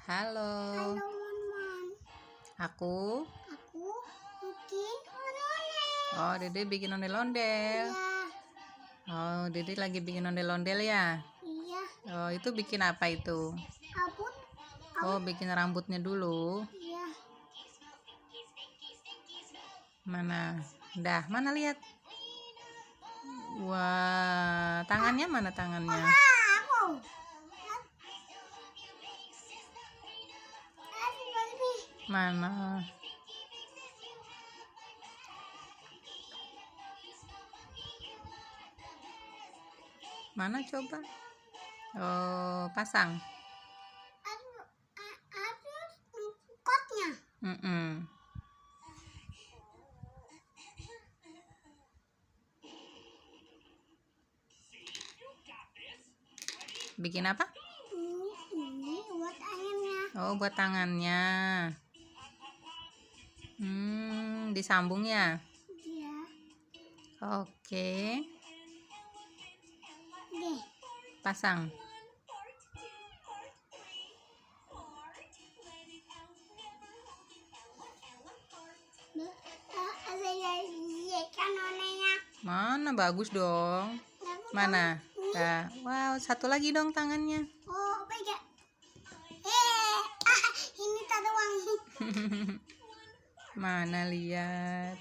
Halo, Halo, Mon. aku. Aku bikin ondel-ondel. Oh, Dede bikin ondel-ondel. Iya, Oh, Dede lagi bikin ondel-ondel ya. iya. Oh, itu bikin apa itu? Abun, Oh, bikin rambutnya dulu. iya. Mana? Dah, mana lihat? Wah, tangannya mana tangannya? Aku. Mana? Mana coba? Oh, pasang. Aduh, kotnya. Mm-mm. Bikin apa? Ini buat ayamnya. Oh, buat tangannya. Disambung ya. Iya. Oke, Deh. pasang. Ada ikan onenya. Mana bagus dong. Mana? Nah, wow, satu lagi dong tangannya. Oh, beda. Ini tak uang. Mana lihat.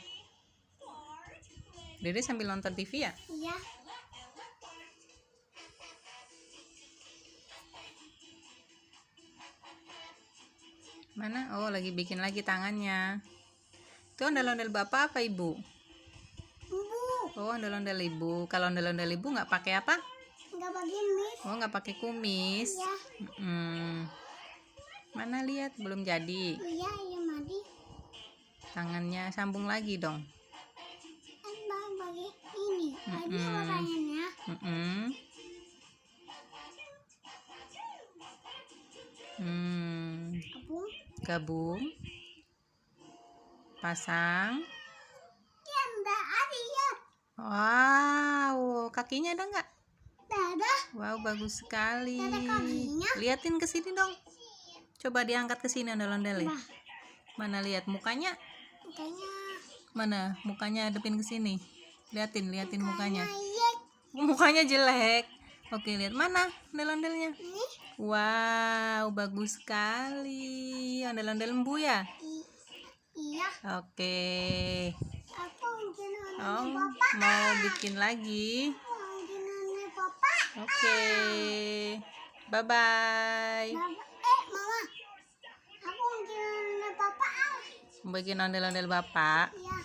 Dede sambil nonton TV ya? Iya. Mana? Oh, lagi bikin lagi tangannya. Itu ondel-ondel bapak apa ibu? Bu, Oh, ondel-ondel ibu. Kalau ondel-ondel ibu nggak pakai apa? nggak begini. Oh, nggak pakai kumis. Iya. Mana lihat, belum jadi. Iya, iya madi. Tangannya sambung lagi dong. Bagi ini. Ini warnanya. Abung. Gabung. Pasang. Ya, enggak ada ya. Wow, kakinya ada nggak? Dadah. Wow, bagus sekali. Ada kakinya. Liatin ke sini dong. Coba diangkat ke sini ondel-ondel. Nah. Mana lihat mukanya? Kayaknya. Mana? Mukanya hadepin ke sini. Liatin mukanya. Iya. Mukanya jelek. Oke, lihat mana ondel-ondelnya? Ini. Wow, bagus sekali. Ondel-ondel embu ya? Iya. Oke. Aku bikin Oh, ondel papa. mau bikin lagi? Mau bikin ondel papa. Oke. Bye-bye. Mama. Aku bikin ondel papa. Bikin ondel-ondel bapak. Iya.